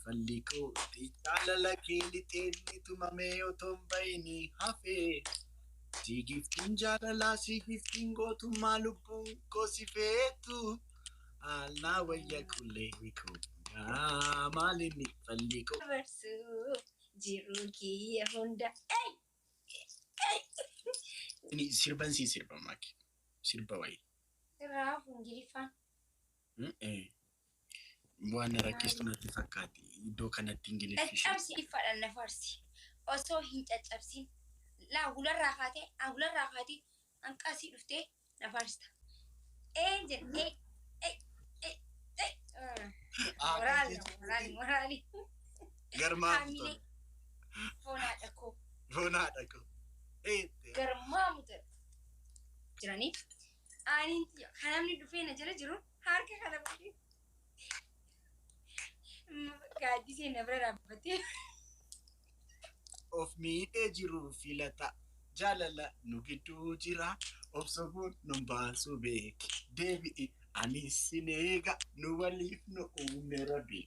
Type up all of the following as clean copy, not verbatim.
falliko jaalala keelli teellitu mamee otoon bayni hafe sigiftiin jaalalaa sigiftiin gootummaa lubbuun kosi feetu alnaa wayya kullee hiikoo maalinni falliko. Versu jiruki ya hunda. Ini sirban si sirba maki sirba wayi. Rafu ngirifan. Buana rakkistu natti fakkaati iddoo kanatti ingiliffii. Cabsi fadhan na farsi. Osoo hin caccabsin laa hularraa kaatee hanqasii dhuftee na farsta. Moraali. Garmaa Hamile fonaadha koo. Garmaa muta jiranii ani kan namni dhufee na jala jiru harka kana bu'ee gaaddisee na bira dhaabbatee. Of miidhee jiru filata jaalala nu gidduu jira obsabuun nu baasuu beeki deebi'i ani sineega nu waliif nu uume rabbi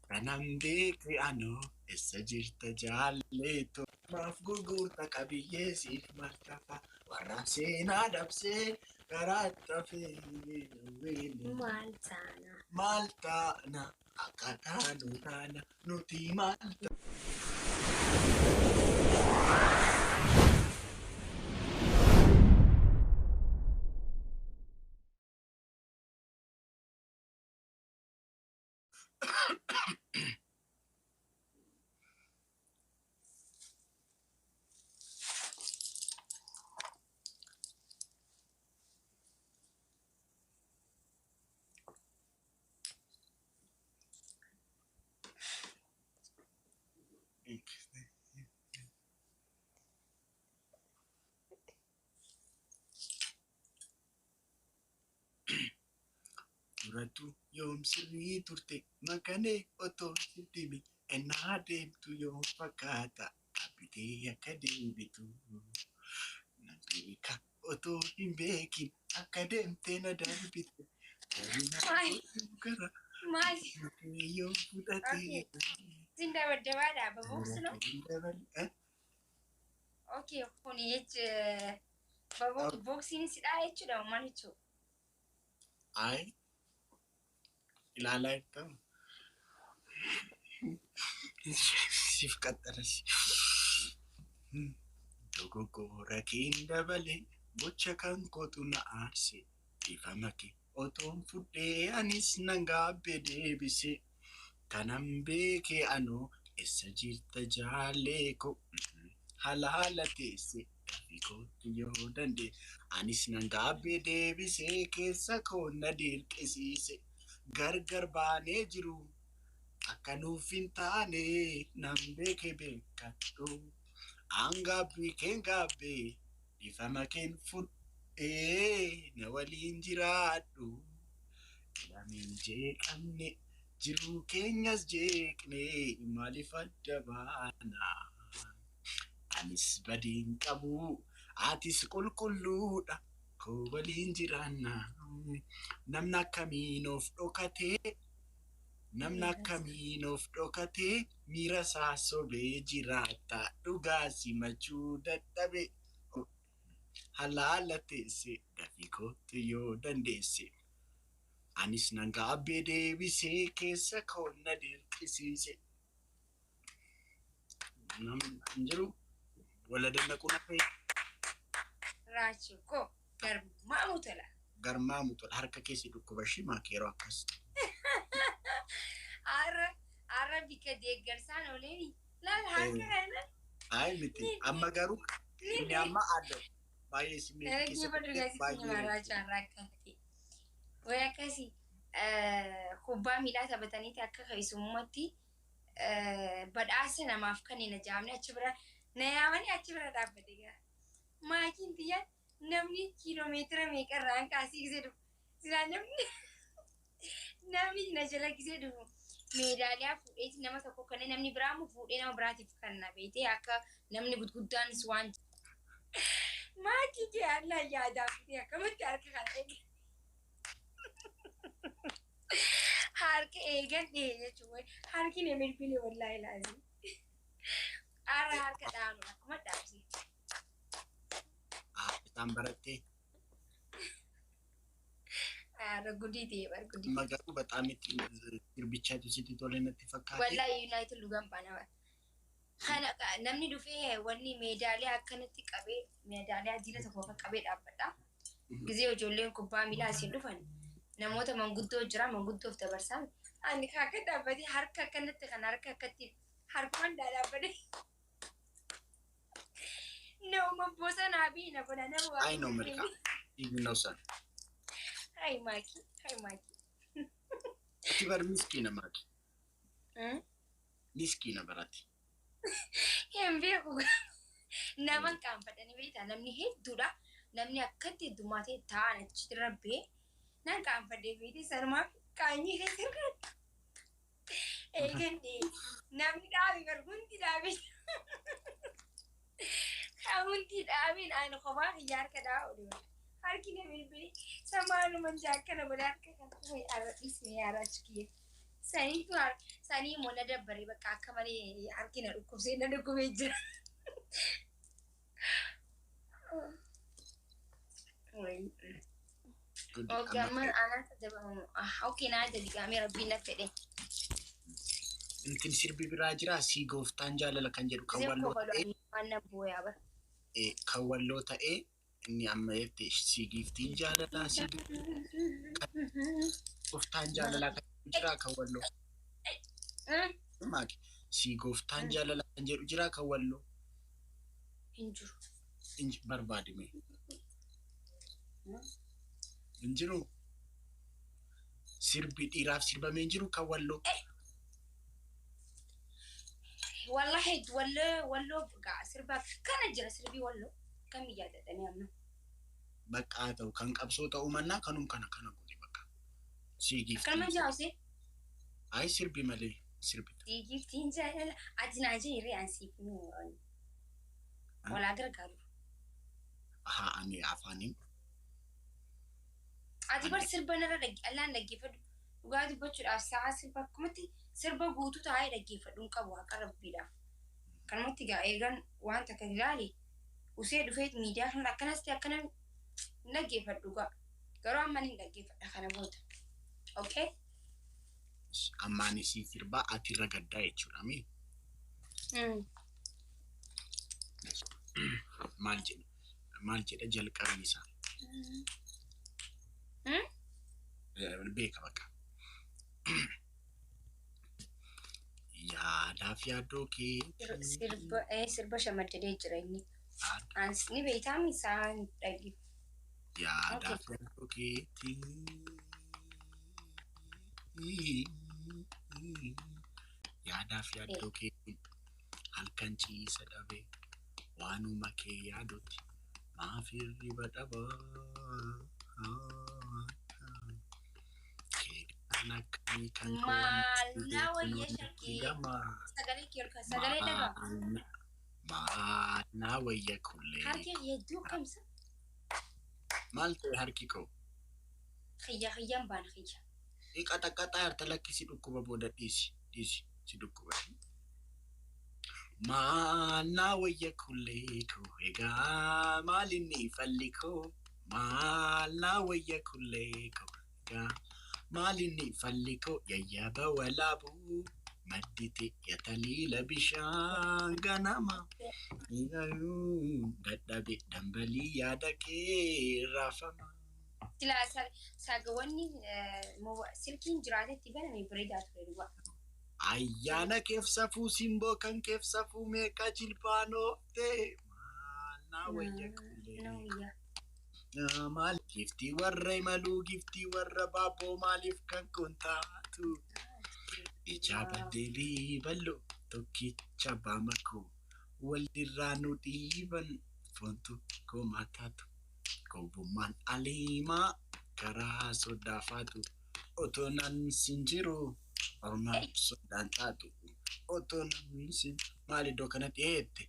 kanan beekri anoo essa jirta jaalleeto maaf gurgurta qabiyyee siif martafa warra seenaa dabsee karaa tafee maal taana akka taanu taana nuti maal taana. Duratu yoom sirrii turte makanee otoo sittimi ennaa deemtu yoom fakkaata abitee akka deebitu nan beeka otoo hin beekin akka deemtee na darbite gara yoom fudhatee. Zinda waddabaadha baboksino. Okay, kuni jecha boksiin sidhaa jechuudha maal jechuudha? Ay ilaalaa jirta siif qaxxarasi dogoggora keen dabalee gocha kan kootu na aarse ifama kee otoon fudhee anis nan gaabbee deebise kanan beekee anoo essa jirta jaallee koo haala teesse dafii kootti yoo dandee anis nan gaabbee deebisee keessa koo na dirqisiise gargar baanee jiru akka nuuf hin taane nan beeke beekadhu angaabbii keen gaabbee ifama keen fudhee na waliin jiraadhu lameen jeeqamne jiruu keenyas jeeqne maaliif adda baana anis badiin qabu atis qulqulluudha koo waliin jiraanna namni akkamiin of dhokatee miira isaa sobee jiraata dhugaa simachuu dadhabe halaala teesse dafii kootti yoo dandeesse anis nan gaabbee deebisee keessa koo na dirqisiise namni jiru wala dandaquu na ta'e. Raachuu garmaa mutola harka keessi dhukkuba shimaa keeroo akkas. Arra bika deeggarsaan ooleeni laal harka kana. Ay miti amma garuu inni amma adda baay'ee simee keessatti way akkasii kubbaa miilaa taphataniiti akka keessummatti badhaasa namaaf kan hin ajaa'amne achi bira na yaamanii achi bira dhaabbate gaa maakiin tiyyaan namni kiiloomeetira meeqarraa hanqaasii gisee dhufu silaa namni na jala gisee dhufu meedaaliyaa fuudheeti nama tokko kanneen namni biraamu fuudhee nama biraatiif kanna beetee akka namni gudguddaanis waan maakii kee allaa yaadaa fitee akkamatti harka kana eege harka eegan dhee jechuun harki na bilbile wallaahi laazim. Ara harka dhaanu akkuma dhaabsi. Isaan barattee. Ara gudii ta'e bar gudii. Magaaluu በጣም sirbichaatu sitti tole natti fakkaate. Wallaahi Yuunaayitid lugaan baanaa. Kana namni dhufee wanni meedaaliyaa akkanatti qabee meedaaliyaa diina tokko kan qabee dhaabbata. Gizee ijoolleen kubbaa miilaa asiin dhufan namoota manguddoo jira manguddoof dabarsan ani akka dhaabbatee harka akkanatti kan harka akkatti harkumaan dhaabbatee. Nama bosonaa fi na godha nama waa. Ay no Amerika. Igno san. Hai Maki, hai Maki. Ati bar miskiina Maki. Miskiina barati. Hin beeku. Naman qaanfadhanii beektaa namni hedduudha. Namni akkatti heddumaatee taa'an achitti rabbee nan qaanfadhee beektii sanumaaf qaanyii keessa irratti. Eegandee namni dhaabe garguunti dhaabee. Kamunti dhaabeen ani kophaa kiyyaa harka dhaa'u deema. Harki na bilbilee samaanuma akkana godha harka kan ta'e arrabisee yaarachi kiyya. Saniitu sanii immoo na dabbaree bakka akka malee harki na dhukkubsee na dhukkubee jira. Ogaman anaata dabamu. Okay naa dediqaamee rabbiin na fedhe. Intin sirbi biraa jira sii gooftaan jaalala kan jedhu kan walloo ta'e. Waan na booyaa bara. Kan walloo ta'e inni amma jettee sii giiftiin jaalala sii gooftaan jaalala kan jira kan walloo. Maaki sii gooftaan jaalala kan jedhu jira kan walloo. Injiru. Barbaadime. Injiru. Sirbi dhiiraaf sirbamee jiru kan walloo. Wallahi wallo gaa sirba kana jira sirbi wallo kam yaadadanii amma. Bakka ta'u kan qabsoo ta'uu mannaa kanum kana godhe bakka. Sii giiftiin. Kan manjaa'use. Ay sirbi malee sirbi. Sii giiftiin jaalala ati naa jiree ansiif nu waraani. Walaa gargaaru. Ani afaaniin. Ati bar sirba narra allaan dhaggeeffadhu. Dhugaa dubbachuudhaaf sa'a sirba akkumatti sirba guutuu taa'ee dhaggeeffadhuun qabu haqa rabbiidhaaf. Kanumatti gaa eegan wanta kan ilaali usee dhufee miidiyaa kan akkanas ta'e akkana hin dhaggeeffadhu gaa. Garuu amma hin dhaggeeffadha kana booda. Okay? Ammaani sii sirbaa ati irra gaddaa jechuudha mee? Maal jedha jalqabni isaa? Beeka bakka. Yaadaaf yaaddoo kee. Sirba shamaddeedee jira inni. Ansni beektaam isaan dhaggeef. Yaadaaf yaaddoo keetii. Yaadaaf yaaddoo keetii. Halkan ciisa dhabee waanuma kee yaadutti maaf hirriba dhabaa. Maalna wayya shakkii sagalee kee olka sagalee dhagaa. Maalna wayya kullee. Harki hedduu kamsa. Maal ta'e harki koo? Khiyyaan baana khiyya. Qaxaqaxaa harta lakkisi dhukkuba booda dhiisi si dhukkuba. Maalna wayya kullee koo egaa maalinni falli koo maalna wayya kullee koo egaa. Maalinni falli koo yayyaba walaabuu maddite yataliila bishaan ganama. Dadhabe dambalii yaada kee raafama. Silaa saagawanni silkiin jiraatetti baname bareedaa ture dhugaa. Ayyaana keef safuu simboo kan keef safuu meeqa jilbaanoo ta'e maalna wayya kullee. Maal giftii warra imaluu giftii warra baaboo maaliif kan kun taatu ijaa baddeebii bal'oo tokkicha baamakoo walirraa nu dhiiban foontu koomaa taatu gowwummaan aliimaa karaa sodaafaatu otoo namni sin jiru ormaan sodaan taatu otoo namni sin maal iddoo kanatti eette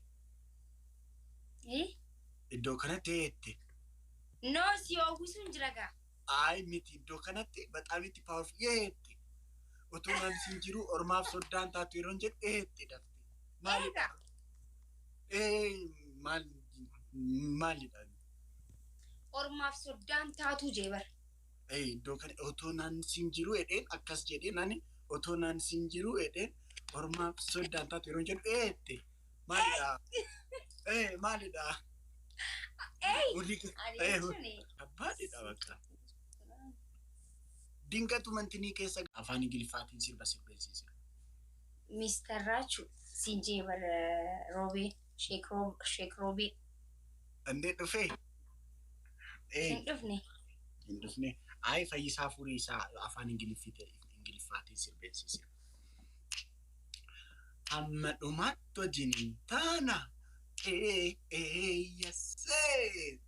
iddoo kanatti eette. No, si hawwisuun jira gaa. Ay miti iddoo kanatti bexaamitti powerful yeetti. Otoo naan siin jiru ormaaf soddaan taatu yeroo jedhu itti dafte. Maalidha? Maalidha? Ormaaf soddaan taatu jeebar. Iddoo kana otoo naan siin jiru edheen akkas jedhee nani otoo naan siin jiru edheen ormaaf soddaan taatu yeroo jedhu itti. Maalidha? Maalidha? Abbaadhidha bakka. Dingatu mantinii keessa afaan Ingiliffaatiin sirba sirbeessise. Mr. Rachu si jeebar roobee sheek roobee. Andee dhufee? Hin dhufne. Hin dhufne. Ayi Fayyisaa Furii isaa afaan Ingiliffaatiin sirbeessise. Amma dhumaatti wajjin taana. Yassee.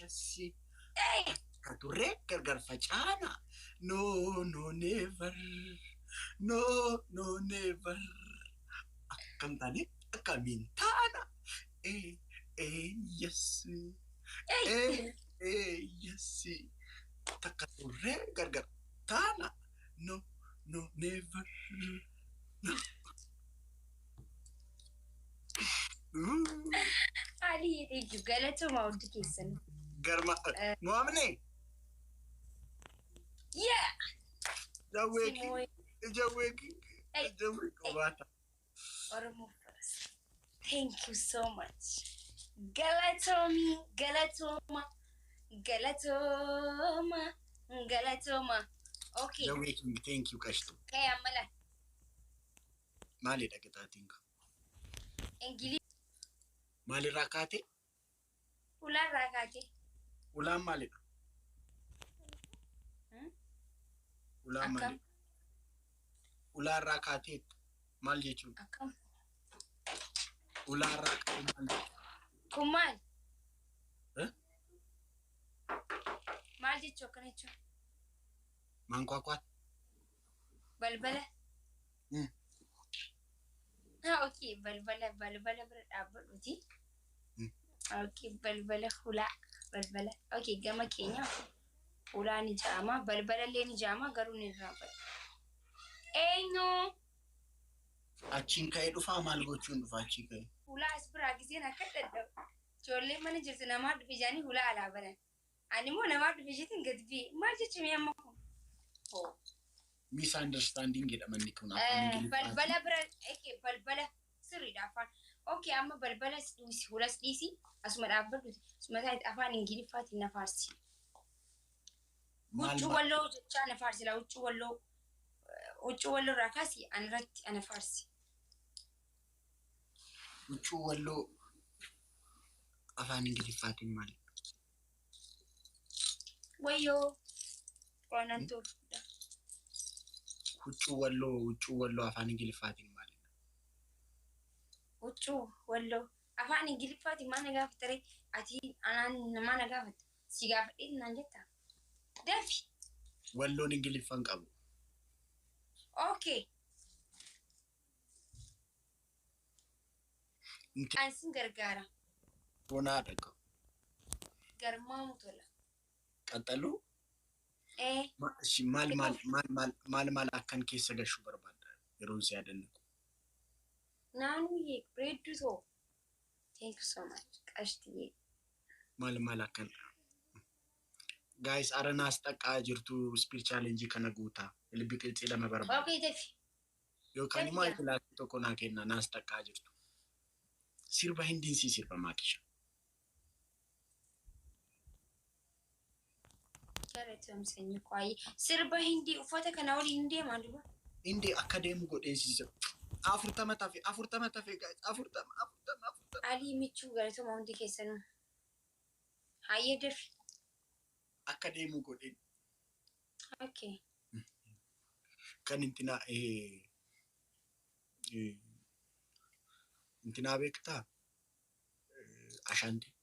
Yassi. Katurree gargar facaana. No, never. No, never. Akkam taane akkamiin taana. Yassi. Yassi. Takka turree gargar taana. No, never. No. Ali yeedee galatuma hundi keessan. Garma Mohamne. Yeah. Jawweki qobata. Oromo first. Thank you so much. Galatoma. Okay. Jawweki thank you kashtu. Kaya mala. Maalidha qixaatiin? Ingiliz. Maalirraa kaate? Ulaarraa kaate. Ulaan maalidha? Ulaan maalidha? Ulaarraa kaatee maal jechuudha? Akkam. Ulaarraa kaatee maal? Kun maal? Maal jechuu akkana jechuudha? Maankwaakwaa? Balbala. Okay, balbala bira dhaabbadhuuti. Okay, balbala hulaa. Balbala. Okay, gama keenya hulaa ni jaama. Balbala illee ni jaama garuu ni dhaabbata. Eenyu? Achiin ka'ee dhufaa maal gochuun dhufaa achiin ka'ee? Hulaa as biraa giseen akka dadhabu. Ijoolleen mana jirtu namaa dhufe jaanii hulaa alaa banan. Ani immoo namaa dhufe jeetiin gad bi'e. Maal jechuun amma kun? Misunderstanding jedhamanni kun balbala bira balbala sirriidha afaan. Okay, amma balbala hulas dhiisi asuma dhaabbadhu asuma taa'e afaan Ingiliffaatiin na faarsi. Huccuu walloo jechaa na faarsila huccuu walloo irraa kaasi anirratti ana faarsi. Huccuu walloo afaan Ingiliffaatiin maali? Wayyoo waanan tolfudha. Huccuu walloo afaan Ingiliffaatiin maalidha? Huccuu walloo afaan Ingiliffaatiin maal na gaafatare ati anaan namaa na gaafata si gaafadhee naan jettaa dafi. Walloon Ingiliffaan qabu. Okay. Ansin gargaara. Bonaa dhaqa. Garmaamu tola. Qaxaluu? Maal akkan keessa gashuu barbaadda yeroo si yaadannu? Naannoo bareedduu ta'u. Thank you so much. Qashtii. Maal akkan. Guys, aranaas xaqqaa jirtu speech challenge kana guutaa. Ilbi qilxii lama barbaada. Okay, dafi. Yookaan immoo ilaalchi tokko naa kenna naas xaqqaa jirtu. Sirba hindiin si sirba maakisha. Garatamsanii kwaayee sirba hindii uffata kana waliin hin deemaa duba. Hindii akka deemu godheessisa. 40 tafe guys 40. Alii michuu galatuma hundi keessanuu. Hayyee dafi. Akka deemu godheen. Okay. Kan intinaa beektaa? Ashanti.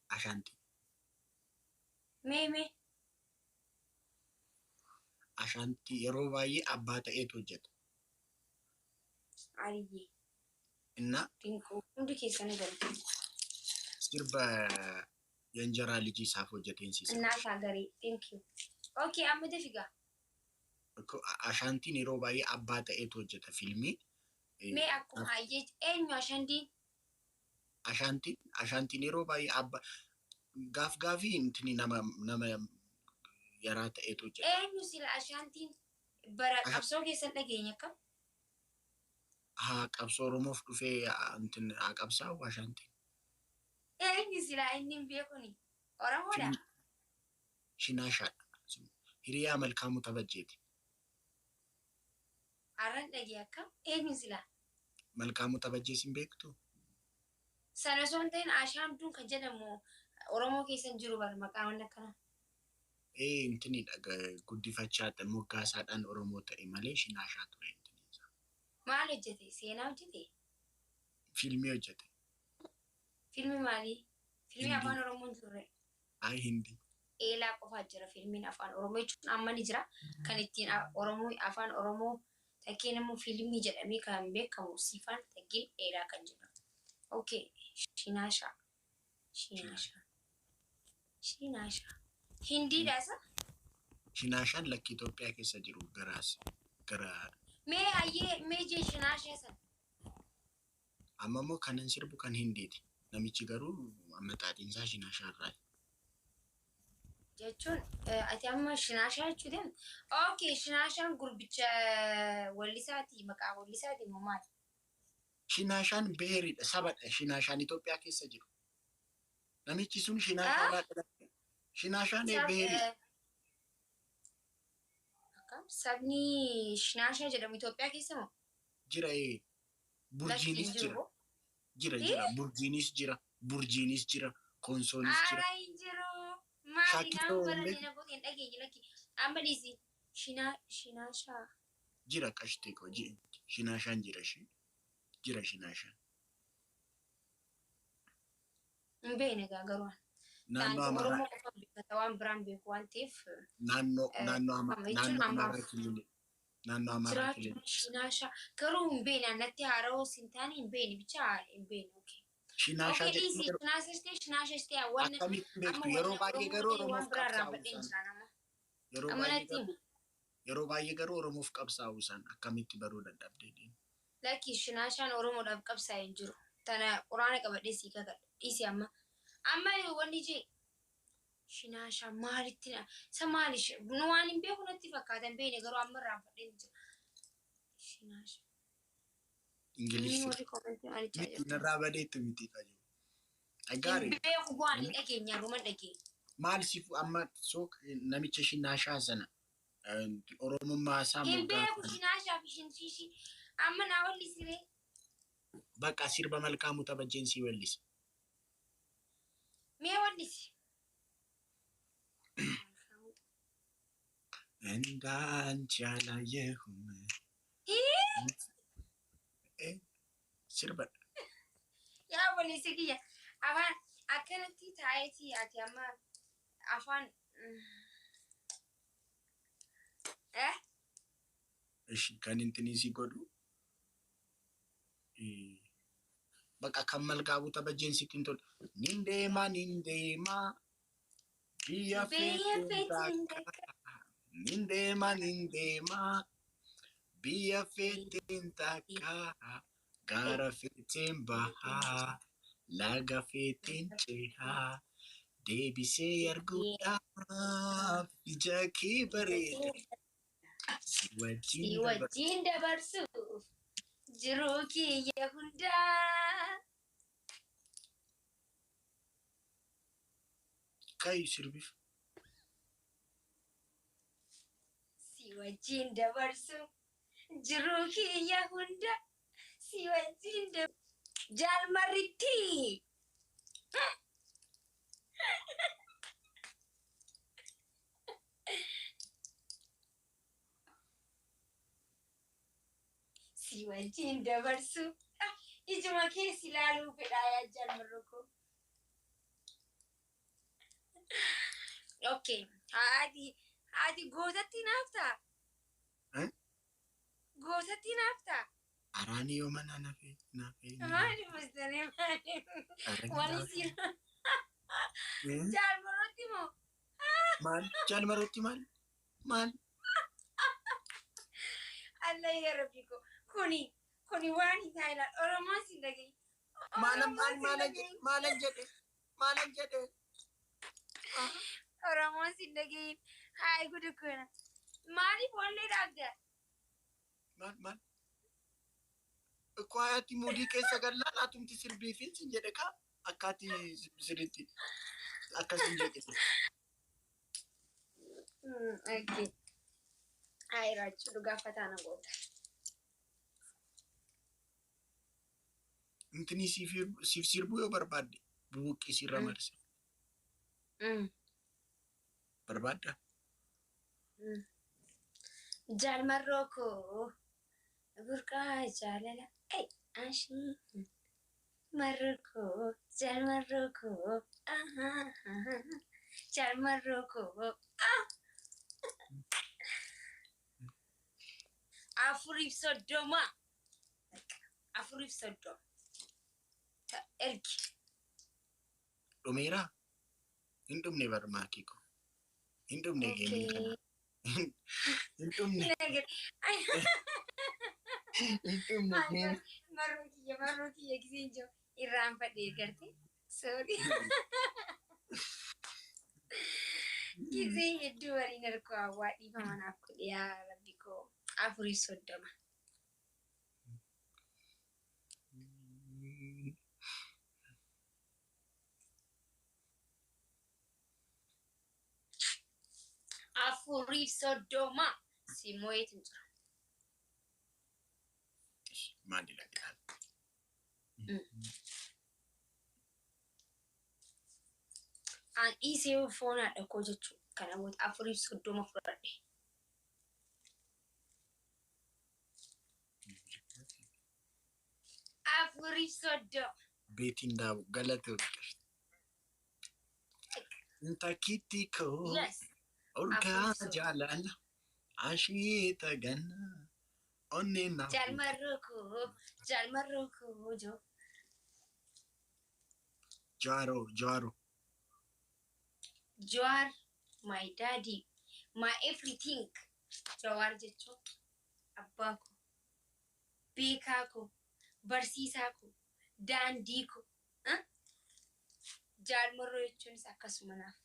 Ashanti. Mee. Ashanti yeroo baay'ee abbaa ta'eetu hojjeta. Aliyyee. Inna Dinquu hundi keessanii galtu. sirba የእንጀራ ልጅ ሳፎ ጀቴን ሲሰራ እናት ሀገሬ ቴንክ ዩ ኦኬ አመደ ፊጋ አሻንቲን yeroo baay'ee abbaa ta'eetu hojjeta fiilmii. Mee akkuma ayyee eenyu ashandiin? Ashaantiin yeroo baay'ee abbaa gaafii intini nama yaraa ta'eetu hojjeta. Eenyu sila ashaantiin bara qabsoo keessan dhageenya akkam? Haa qabsoo Oromoof dhufee intin haa qabsaa ashaantiin. Eenyu sila inni hin beekuni? Oromoodha? Shinaashaadha. Hiriyaa Malkaamuu Tabajjeeti. Arran dhagee akkam? Eenyu sila? Malkaamuu Tabajjee sin beektu? Sana osoo hin ta'in ashaamtuun kan jedhamu Oromoo keessan jiru bara maqaa waan akkanaa. Intinidha guddifachaa moggaasaadhaan Oromoo ta'e malee shinaashaa ture intinisa. Maal hojjete? Seenaa hojjete? Fiilmii hojjete. Fiilmii maalii? Fiilmii afaan Oromoon turre. Hindi. Eelaa qofaa jira fiilmiin afaan Oromoo jechuun amma ni jira. Kan ittiin afaan Oromoo takkeen immoo fiilmii jedhamee kan beekamu siifaan takkeen eelaa kan jiru. Okay, Shinaashaa. Hindiidha isa? Shinaashaan lakki Itoophiyaa keessa jiru gara mee jee Shinaashaa sana? Amma immoo kanan sirbu kan Hindiiti. Namichi garuu maqaadhiinsaa Shinaashaa irraa. Jechuun ati amma Shinaashaa jechuudhaan okay Shinaashaan gurbicha wallisaati maqaa wallisaati moo maali? Shinaashaan beeridha sabadha Shinaashaan Itoophiyaa keessa jiru. Namichi sun Shinaashaa irraa dhalate. Shinaashaan beeri. Akkam sabni Shinaashaa jedhamu Itoophiyaa keessa moo? Jira Burjiinis jira. Jira Burjiinis jira. Konsoonis jira. Ara hin jiru. Maali nama barate na gootee hin dhageenye lakki. Amma dhiisi. Shinaashaa. Jira qashtii koo Shinaashaan jira jira Shinaashaan. Hin beekne garuu. Naannoo Amaaraa. Oromoo qofa beekata waan biraan beeku waan ta'eef. Naannoo Amaaraa kilili. Naannoo Amaaraa kilili. Shinaashaa garuu hin beekne annatti haara'oo sin taane hin beekne bichaa hin beekne okay. Shinaashaa jechuun Shinaashaa waan akkamitti beektu yeroo baay'ee garuu Oromoof yeroo baay'ee garuu Oromoof qabsaa'u isaan akkamitti baruu dadhabdee. Lakki Shinaashaan Oromoodhaaf qabsaa'ee hin jiru. Tana quraana qabadhee sii kakadha. Dhiisi amma wanni jee Shinaashaa maalitti isa maali nu waan hin beeku natti fakkaatan beekne garuu amma irraan fadhee hin jiru. Shinaashaa. Ingiliffii narraa badeetti miti qabu. Hin beeku bu'aan hin dhageenyaa ruman dhagee. Maal sifu amma namicha Shinaashaa sana Oromummaa isaa hin beeku Shinaashaa fi Shinshiishii amma naa wallisiree. Bakka sirba Malkaamuu Tabajjeen sii wallise. Mee wallisi. እንዳንቺ አላየሁም sirba. Yaa wallisi kiyya afaan akkanatti taa'eeti ati amma afaan kan intini si godhu bakka kan Malkaamuu Tabajjeen sittiin tolu nindeema biyya feeteen nindeema biyya feeteen takka gaara feeteen bahaa laga feeteen cehaa deebisee arguudhaaf ija kee bareeda si wajjin dabarsuuf jiruu kiyya hundaa. Kayu sirbif. Si wajjin dabarsuuf jiruu kiyya hundaa. Si wajjin jaalmarritti. Si wajjin dabarsuuf ijuma keessa ilaaluu fedhaa yaa jaalmarroko. Okay, haati gootatti naaf ta'a. Gootatti naaf ta'a. Araani yooma naaf maali mustanii maali wani sira Jaalmarootti moo? Maal? Jaalmarootti maal? Maal? Allah yaa Rabbi ko. Kuni waan isaa ilaal. Oromoon si dhagahi. Maalan jedhe? Oromoon si dhagahi. Haay gudu kuna. Maaliif wallee dhaabda? Maal? Kwaayatti muudii keessa gallaan atumti sirbiifin sin jedhe kaa akkaati sirriitti akkasin jedhe. Okay. Haay raachuu dhugaa fataana goota. Intini siif sirbuu yoo barbaadde buuqqii sirra marse. Barbaadda? Jaalmarroo koo burqaa jaalala. Ashii marroo koo jaalmarroo koo jaalmarroo koo afuriif soddoma ergi Dhumeeraa? Hin dhumne barmaakii ko. Hin dhumne geemiin kana. Hin dhumne. Hin dhumne. Marroo kiyya giseen jiru irraan fadhee garte. Sorry. Gisee hedduu waliin harkoo hawwaa dhiifama naaf godhe yaa Rabbi koo afuriif soddoma. Afuriif soddoma si moo'eetu jira. Maali lagaa? An dhiisee foonaa dhaqoo jechuudha. Kana booda afuriif soddoma fudhadhe. Afuriif soddoma. Beetiin daabu galata hojjetu. Intakitti koo. Yes. Urgaa jaalala ashiita ganna onneen naaf. Jaalmarroo koo joo. Jaaro. Jawar, my daddy, my everything. Jawar jechuun abbaa koo, beekaa koo, barsiisaa koo, daandii koo. Jaalmarroo jechuunis akkasuma naaf.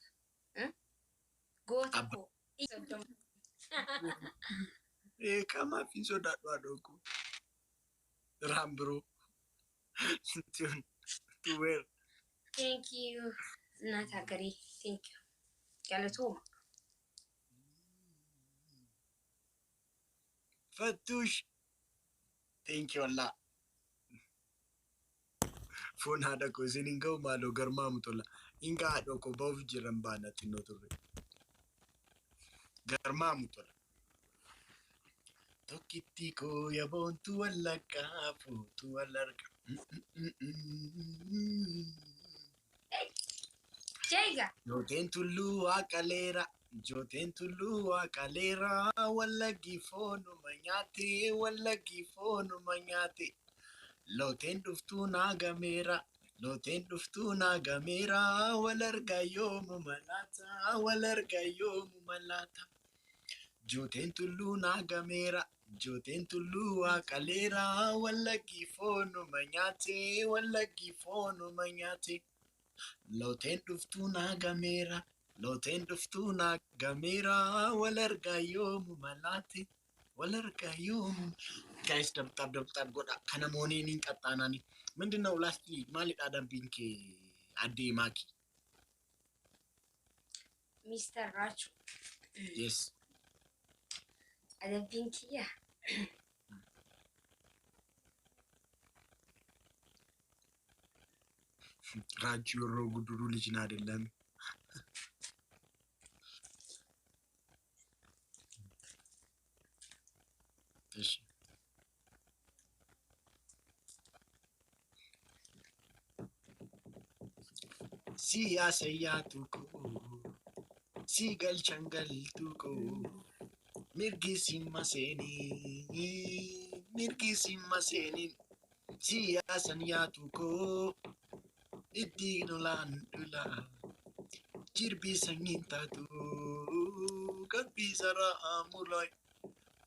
Goota koo. Kamaaf hin sodaadhu haadhoo koo. Raambiroo. Tuweer. Thank you. Nata gari. Thank you. Galatooma. Fattush. Thank you Allah. Foon haadha koo isin hin ga'u maaloo garmaamu tola. Inga haadhoo koo ba'uuf jiran baana xinnoo turre. Garmaamu tola. Tokkitti koo yaboontu wallaqaa fuutu wallarqa. Jaiga. Jooteen tulluu waaqaleera wallaggi foonuma nyaate. Looteen dhuftuu naagameera wal argaa yoomu malaata. Jooteen tulluu waaqaleera wallaggi foonuma nyaate. Looteen dhuftuu naagameera wal argaa yoomu malaate. Guys, dabtab godha. Kana mooneen hin qaxxaanani. ምንድነው ላስቲ ማሊዳ ደምቢንኬ አዴ ማኪ Mr. Rachu. Yes. Adabinkiya. Rachu ሮ ጉዱሩ ልጅ ነው አይደለም? እሺ Siyasayatu ko, sigal changal tuko, mirgi simaseni, siyasan yatu ko, idinolan dula. Jirbii sanyiin taatu gabbii saraa mul'ay.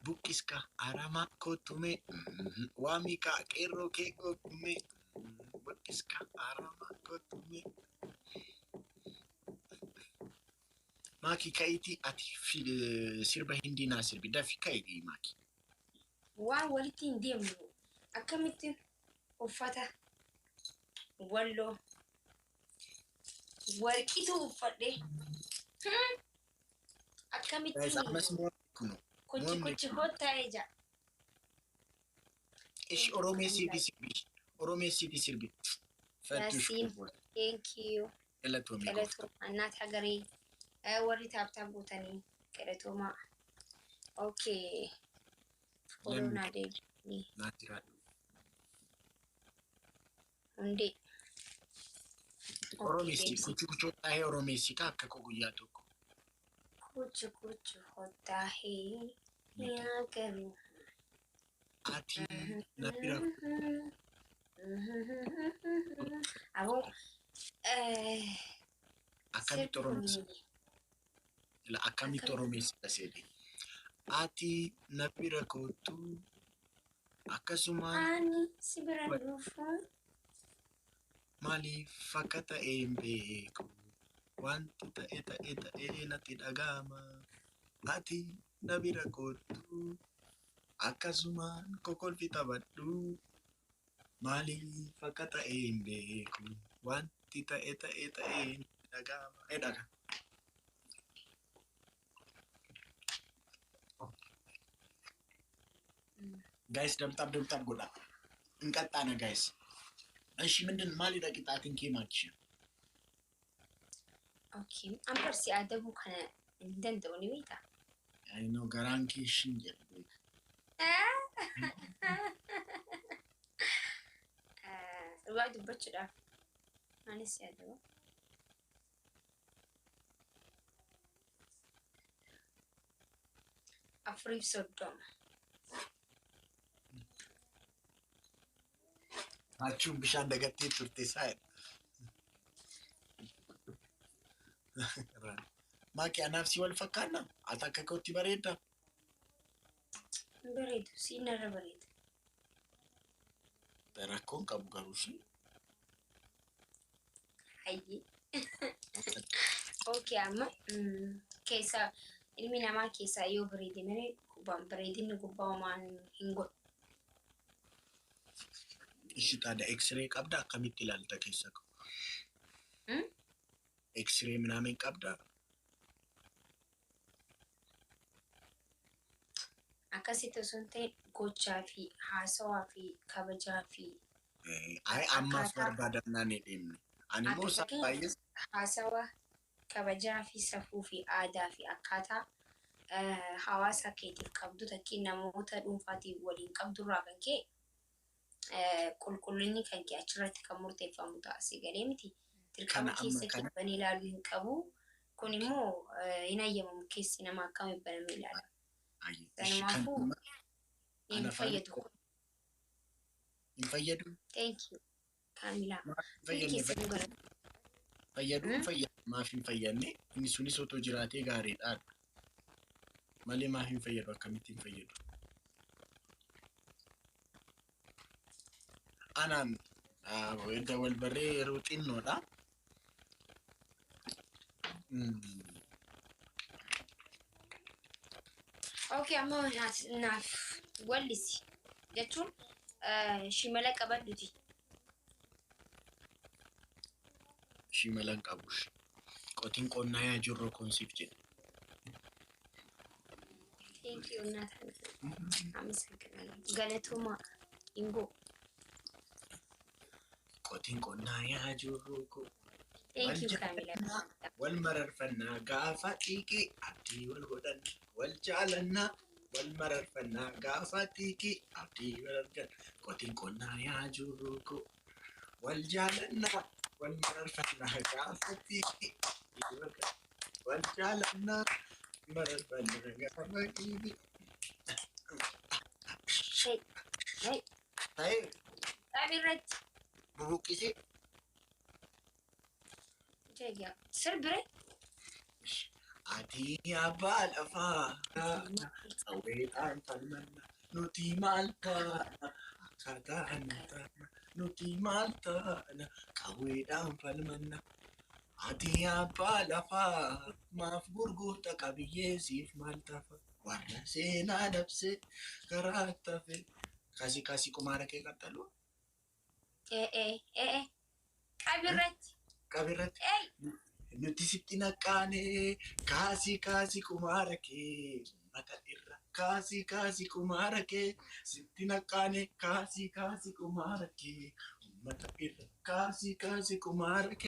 Bukkiska aramaa kootume waamika qeerroo kee gootume bukkiska aramaa kootume. Maakii ka'iitii ati sirba hindii naa sirbi dafi ka'iitii maakii. Waan walitti hin deemnu akkamittiin uffata walloo warqitu uffadhe akkamittiin kuchi hottaa'ee jira. Ishi Oromeessiiti sirbi. Oromeessiiti sirbi. Yaasiin, thank you. Qelatoo annaat hagaree warri taaptaa guutanii qelatoomaa. Okay. Corona deebiin. Naatiraa. Hundee. Oromeessi kuchi hottaa'ee Oromeessi kaa akka guyyaa tokko. Kuchi hottaa'ee yaa garuu. Ati na bira. Aboo akkamitti Oromeessi. Akkamitti Oromeessi taseedhe. Ati na bira kootu akkasumaan. Ani si bira dhufu. Maaliif akka ta'e hin beeku. Wanti ta'e natti dhaga'ama. Ati na bira kootu akkasumaan kokolfi taphadhu. Maaliif akka ta'e hin beeku. Wanti ta'e natti dhaga'ama. Dhaga. Guys, damtab godha. Inqaxxaana guys. እሺ ምንድን ማሊዳ ቂጣትን ኬማች ኦኬ አምበርሲ አደቡ ከነ እንደንደውኒ ቤታ አይ ኖ ጋራንቲ ሽንጀ ዋዱ በችዳ ማንስ ያደቡ አፍሪፍ ሶዶም Achuun bishaan dagattee turte saayid. Maakii anaaf si wal fakkaanna? Ati akka kootti bareedda? Bareedu, siinarra bareeda. Rakkoon qabu garuu shi. Hayyee. Okay, amma keessaa ilmi namaa keessaa yoo bareede malee bareedinni gubbaa homaan hin godhu. Ishi taada X-ray qabda akkamitti ilaalta keessa qabu? X-ray ምናምን qabda? Akkasitti osoo hin ta'in gochaa fi haasawaa fi kabajaa fi ammaaf barbaadannaan deemne. Ani immoo baay'ee haasawaa kabajaa fi safuu fi aadaa fi akkaataa hawaasa keetiif qabdu takkiin namoota dhuunfaatiin waliin qabdurraa kan ka'e qulqullinni kan kee achirratti kan murteeffamu ta'a si galee miti. Dirqama keessa kibbanii ilaaluu hin qabu. Kun immoo hin ayyamamu keessi nama akkam banamee ilaala. Kanaafuu hin fayyadu. Hin fayyadu? Thank you. Kaamilaa. Fayyadu maaf hin fayyadne inni sunis otoo jiraatee gaariidhaan malee maaf hin fayyadu akkamitti hin fayyadu? Anaan edda wal barree yeroo xinnoodha. Okay, amma naaf wallisi jechuun shimala qabadhuti. Shimala hin qabush. Qotiin qonnaa yaa jirru konsiif jedhe. Thank you, Nathan. Galatuma Ingo. Qotiin qonnaa yaa jirru ko. Thank you, Camila. Wal mararfannaa gaafa xiiqii abdii wal godhan wal jaalannaa wal mararfannaa gaafa xiiqii abdii wal argan qotiin qonnaa yaa jirru ko wal jaalannaa wal mararfannaa gaafa xiiqii wal jaalannaa mararfannaa gaafa xiiqii. Hey. Abirrat. Bubuqqisee. Jega. Sirbire. ati abbaa lafaa qawweedhaan falmanna nuti maal taana akkaataa nu taana nuti maal taana qawweedhaan falmanna. Ati abbaa lafaa maaf gurgurta qabiyyee siif maal tafa warra seenaa dabsee karaa tafe kasi kumaara kee qaxxaluu Qabirratti. qabirratti nuti sitti naqaane kaasi kumaara kee mata irra kaasi kumaara kee sitti naqaane kaasi kumaara kee mata irra kaasi kumaara kee.